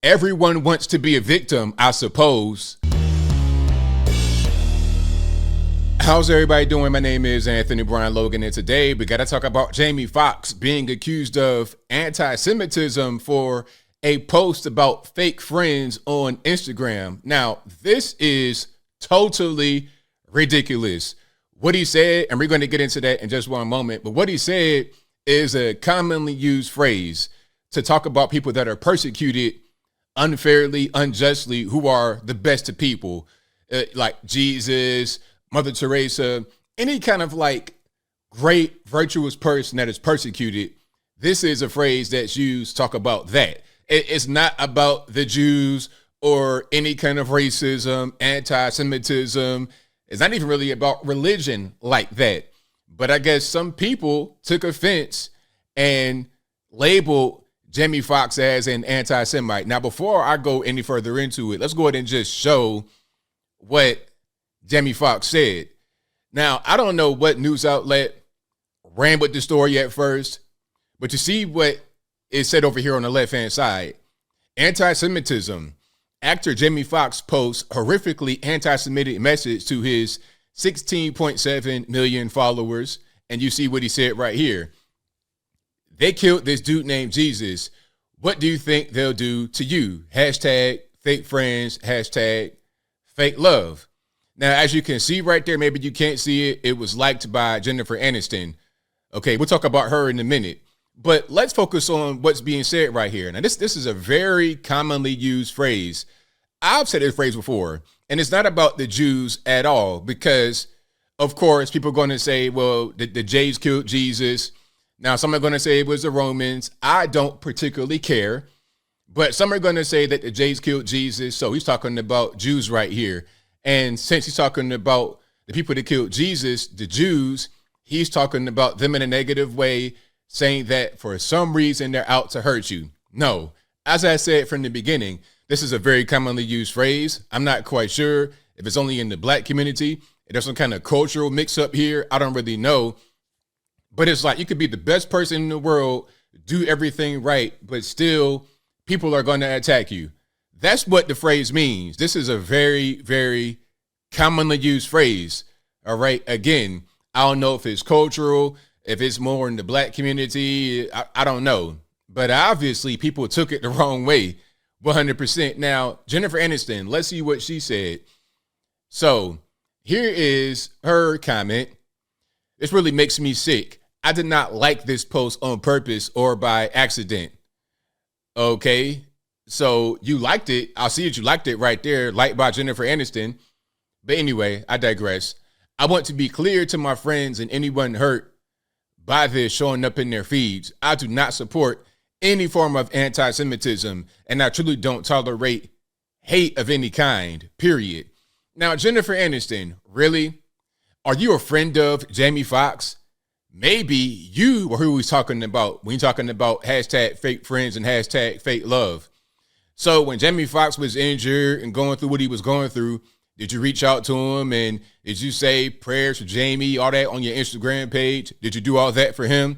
Everyone wants to be a victim, I suppose. How's everybody doing? My name is Anthony Brian Logan, and today we got to talk about Jamie Foxx being accused of anti-Semitism for a post about fake friends on Instagram. Now, this is totally ridiculous. What he said, and we're going to get into that in just one moment, but what he said is a commonly used phrase to talk about people that are persecuted unfairly, unjustly, who are the best of people, like Jesus, Mother Teresa, any kind of like great virtuous person that is persecuted. This is a phrase that's used to talk about that. It's not about the Jews or any kind of racism, anti-Semitism. It's not even really about religion like that. But I guess some people took offense and labeled Jamie Foxx as an anti-Semite. Now, before I go any further into it, let's go ahead and just show what Jamie Foxx said. Now, I don't know what news outlet ran with the story at first, but you see what it said over here on the left-hand side. Anti-Semitism. Actor Jamie Foxx posts horrifically anti-Semitic message to his 16.7 million followers. And you see what he said right here. They killed this dude named Jesus. What do you think they'll do to you? Hashtag fake friends, hashtag fake love. Now, as you can see right there, maybe you can't see it. It was liked by Jennifer Aniston. Okay, we'll talk about her in a minute. But let's focus on what's being said right here. Now, this is a very commonly used phrase. I've said this phrase before, and it's not about the Jews at all because, of course, people are going to say, well, the Jays killed Jesus. Now, some are going to say it was the Romans. I don't particularly care, but some are going to say that the Jays killed Jesus. So he's talking about Jews right here. And since he's talking about the people that killed Jesus, the Jews, he's talking about them in a negative way, saying that for some reason they're out to hurt you. No, as I said from the beginning, this is a very commonly used phrase. I'm not quite sure if it's only in the black community. If there's some kind of cultural mix up here. I don't really know. But it's like you could be the best person in the world, do everything right, but still people are going to attack you. That's what the phrase means. This is a very, very commonly used phrase. All right. Again, I don't know if it's cultural, if it's more in the black community. I don't know. But obviously people took it the wrong way. 100%. Now, Jennifer Aniston, let's see what she said. So here is her comment. This really makes me sick. I did not like this post on purpose or by accident. Okay, so you liked it. I'll see that you liked it right there, liked by Jennifer Aniston. But anyway, I digress. I want to be clear to my friends and anyone hurt by this showing up in their feeds. I do not support any form of anti-Semitism, and I truly don't tolerate hate of any kind, period. Now, Jennifer Aniston, really? Are you a friend of Jamie Foxx? Maybe you were who he's talking about when he's talking about hashtag fake friends and hashtag fake love. So when Jamie Foxx was injured and going through what he was going through, did you reach out to him and did you say prayers for Jamie, all that on your Instagram page? Did you do all that for him?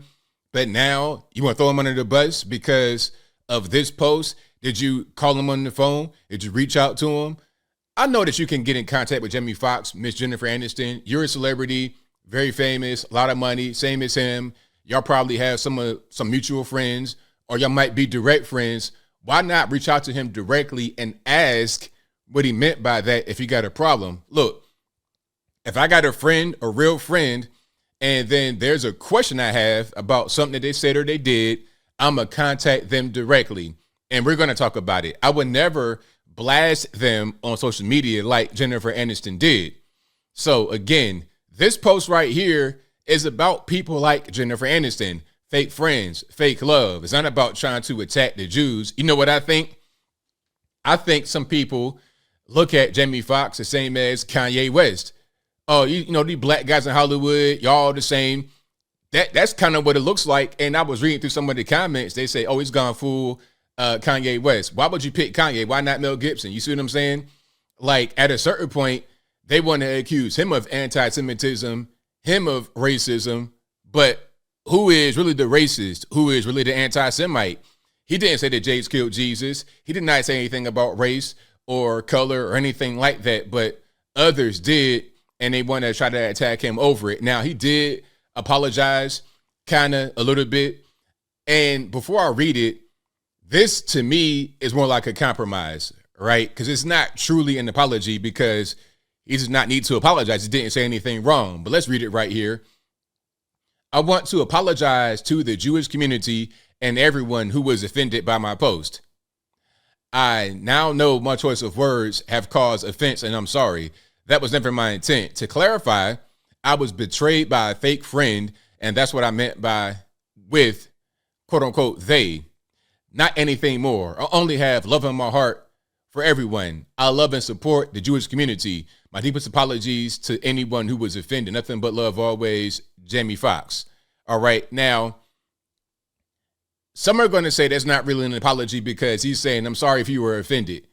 But now you want to throw him under the bus because of this post? Did you call him on the phone? Did you reach out to him? I know that you can get in contact with Jamie Foxx, Miss Jennifer Aniston. You're a celebrity, very famous, a lot of money, same as him. Y'all probably have some mutual friends, or y'all might be direct friends. Why not reach out to him directly and ask what he meant by that if you got a problem? Look, if I got a friend, a real friend, and then there's a question I have about something that they said or they did, I'm going to contact them directly, and we're going to talk about it. I would never blast them on social media like Jennifer Aniston did. So again, this post right here is about people like Jennifer Aniston, fake friends, fake love. It's not about trying to attack the Jews. You know what I think? I think some people look at Jamie Foxx the same as Kanye West. Oh, you know, these black guys in Hollywood, y'all all the same. That's kind of what it looks like. And I was reading through some of the comments. They say, oh, he's gone full Kanye West. Why would you pick Kanye? Why not Mel Gibson? You see what I'm saying? Like at a certain point, they want to accuse him of anti-Semitism, him of racism. But who is really the racist? Who is really the anti-Semite? He didn't say that James killed Jesus. He did not say anything about race or color or anything like that, but others did, and they want to try to attack him over it. Now, he did apologize kind of a little bit, and before I read it, this to me is more like a compromise, right? Because it's not truly an apology, because he does not need to apologize. He didn't say anything wrong, but let's read it right here. I want to apologize to the Jewish community and everyone who was offended by my post. I now know my choice of words have caused offense, and I'm sorry. That was never my intent. To clarify, I was betrayed by a fake friend, and that's what I meant with quote unquote they, not anything more. I only have love in my heart for everyone. I love and support the Jewish community. My deepest apologies to anyone who was offended. Nothing but love always, Jamie Foxx. All right. Now, some are going to say that's not really an apology, because he's saying, I'm sorry if you were offended.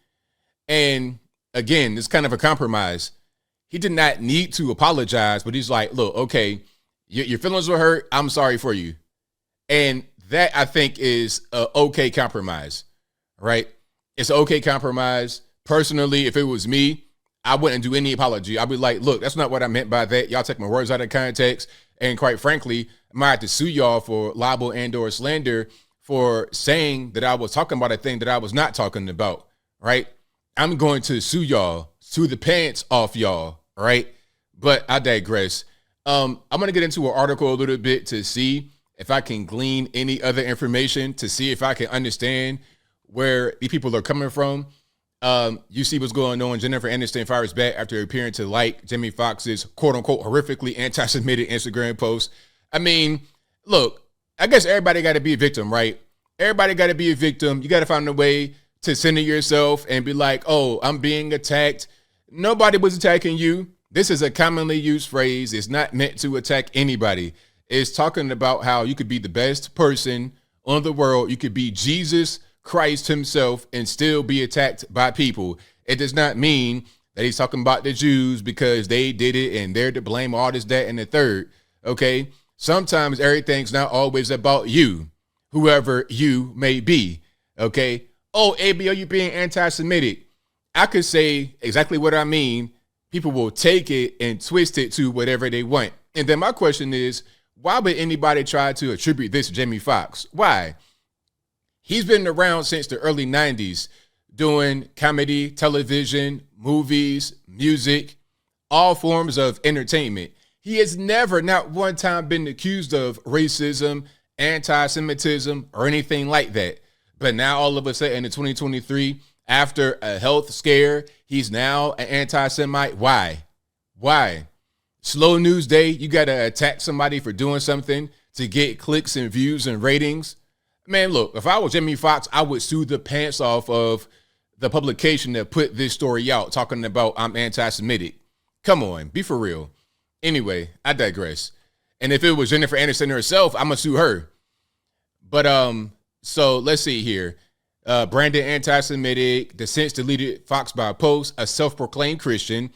And again, it's kind of a compromise. He did not need to apologize, but he's like, look, okay, your feelings were hurt. I'm sorry for you. And that, I think, is an okay compromise, right? It's an okay compromise. Personally, if it was me, I wouldn't do any apology. I'd be like, look, that's not what I meant by that. Y'all take my words out of context. And quite frankly, I might have to sue y'all for libel and or slander for saying that I was talking about a thing that I was not talking about, right? I'm going to sue y'all, sue the pants off y'all, right? But I digress. I'm going to get into an article a little bit to see if I can glean any other information, to see if I can understand where these people are coming from. You see what's going on. Jennifer Aniston fires back after appearing to like Jamie Foxx's quote unquote horrifically anti-Semitic Instagram post. I mean, look, I guess everybody got to be a victim, right? Everybody got to be a victim. You got to find a way to center yourself and be like, oh, I'm being attacked. Nobody was attacking you. This is a commonly used phrase. It's not meant to attack anybody. It's talking about how you could be the best person on the world. You could be Jesus Christ himself and still be attacked by people. It does not mean that he's talking about the Jews because they did it and they're to blame, all this, that, and the third. Okay. Sometimes everything's not always about you, whoever you may be. Okay. Oh, ABO, you being anti-Semitic. I could say exactly what I mean. People will take it and twist it to whatever they want. And then my question is, why would anybody try to attribute this to Jamie Foxx? Why? He's been around since the early 90s doing comedy, television, movies, music, all forms of entertainment. He has never, not one time, been accused of racism, anti-Semitism, or anything like that. But now all of a sudden in 2023, after a health scare, he's now an anti-Semite. Why? Why? Slow news day, you got to attack somebody for doing something to get clicks and views and ratings. Man, look, if I was Jamie Foxx, I would sue the pants off of the publication that put this story out talking about I'm anti-Semitic. Come on, be for real. Anyway, I digress. And if it was Jennifer Aniston herself, I'm going to sue her. But so let's see here. Brandon anti-Semitic, the since deleted Fox by post, a self-proclaimed Christian,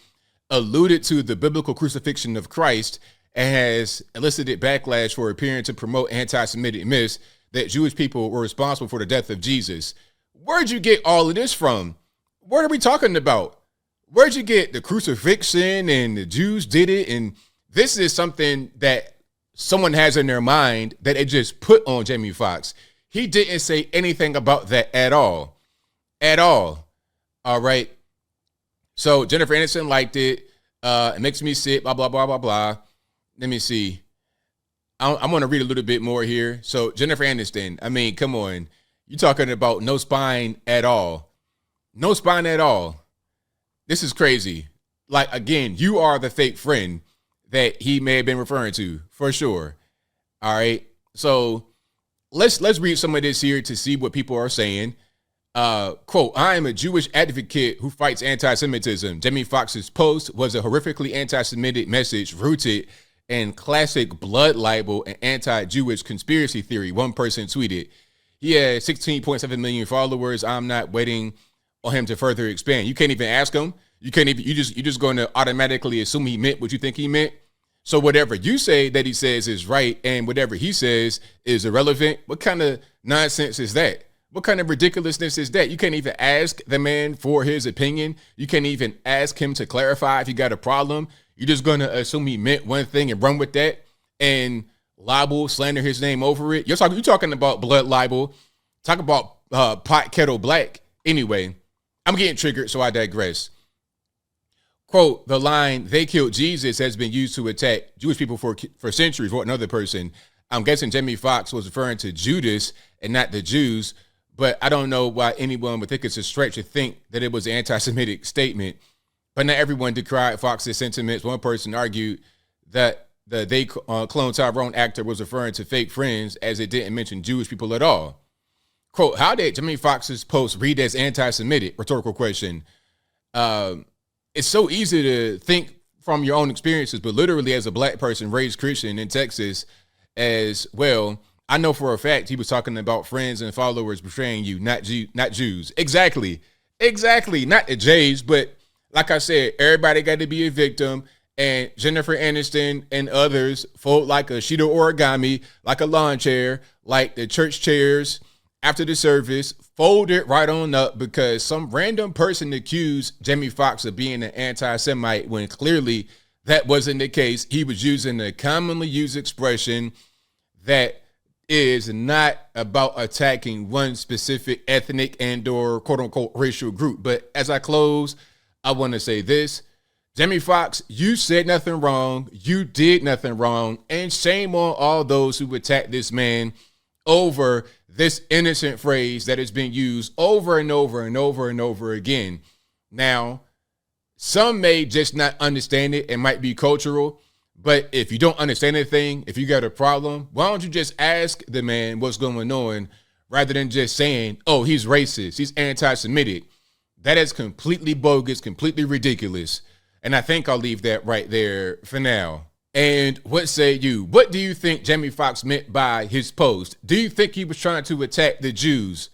alluded to the biblical crucifixion of Christ and has elicited backlash for appearing to promote anti-Semitic myths that Jewish people were responsible for the death of Jesus. Where'd you get all of this from? What are we talking about? Where'd you get the crucifixion and the Jews did it? And this is something that someone has in their mind that they just put on Jamie Foxx. He didn't say anything about that at all. At all. All right. So Jennifer Aniston liked it. It makes me sick, blah, blah, blah, blah, blah. Let me see. I'm going to read a little bit more here. So Jennifer Aniston, I mean, come on. You're talking about no spine at all. No spine at all. This is crazy. Like, again, you are the fake friend that he may have been referring to, for sure. All right. So let's read some of this here to see what people are saying. Quote, I am a Jewish advocate who fights anti-Semitism. Jamie Foxx's post was a horrifically anti-Semitic message rooted in classic blood libel and anti-Jewish conspiracy theory, one person tweeted. He has 16.7 million followers. I'm not waiting on him to further expand. You can't even ask him. You can't even, you're just going to automatically assume he meant what you think he meant. So whatever you say that he says is right and whatever he says is irrelevant. What kind of nonsense is that? What kind of ridiculousness is that? You can't even ask the man for his opinion. You can't even ask him to clarify if you got a problem. You're just going to assume he meant one thing and run with that and libel, slander his name over it. You're talking about blood libel. Talk about pot kettle black. Anyway, I'm getting triggered, so I digress. Quote, the line, they killed Jesus, has been used to attack Jewish people for centuries, wrote another person. I'm guessing Jamie Foxx was referring to Judas and not the Jews, but I don't know why anyone would think it's a stretch to think that it was an anti-Semitic statement. But not everyone decried Fox's sentiments. One person argued that the They Clone Tyrone actor was referring to fake friends as it didn't mention Jewish people at all. Quote, how did Jamie Foxx's post read as anti-Semitic? Rhetorical question. It's so easy to think from your own experiences, but literally as a black person raised Christian in Texas as well, I know for a fact he was talking about friends and followers betraying you, not Jews. Exactly. Not the Jays, but like I said, everybody got to be a victim. And Jennifer Aniston and others fold like a sheet of origami, like a lawn chair, like the church chairs after the service, fold it right on up because some random person accused Jamie Foxx of being an anti-Semite when clearly that wasn't the case. He was using a commonly used expression that is not about attacking one specific ethnic and or quote unquote racial group. But as I close, I want to say this. Jamie Foxx, you said nothing wrong. You did nothing wrong. And shame on all those who attacked this man over this innocent phrase that has been used over and over and over and over again. Now, some may just not understand it. It might be cultural. But if you don't understand anything, if you got a problem, why don't you just ask the man what's going on rather than just saying, oh, he's racist, he's anti-Semitic. That is completely bogus, completely ridiculous. And I think I'll leave that right there for now. And what say you? What do you think Jamie Foxx meant by his post? Do you think he was trying to attack the Jews?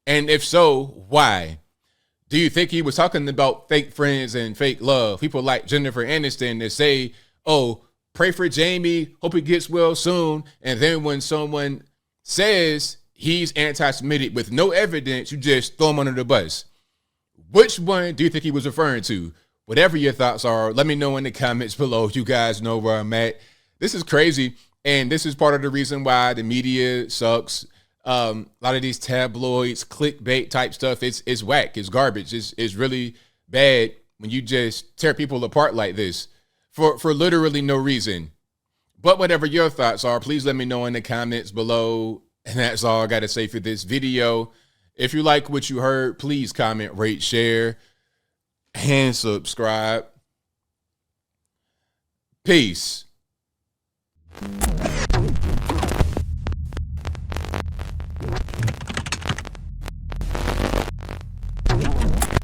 And if so, why? Do you think he was talking about fake friends and fake love? People like Jennifer Aniston that say, oh, pray for Jamie, hope he gets well soon. And then when someone says he's anti-Semitic with no evidence, you just throw him under the bus. Which one do you think he was referring to? Whatever your thoughts are, let me know in the comments below. You guys know where I'm at. This is crazy. And this is part of the reason why the media sucks. A lot of these tabloids, clickbait type stuff, it's whack. It's garbage. It's really bad when you just tear people apart like this for literally no reason. But whatever your thoughts are, please let me know in the comments below. And that's all I got to say for this video. If you like what you heard, please comment, rate, share, and subscribe. Peace.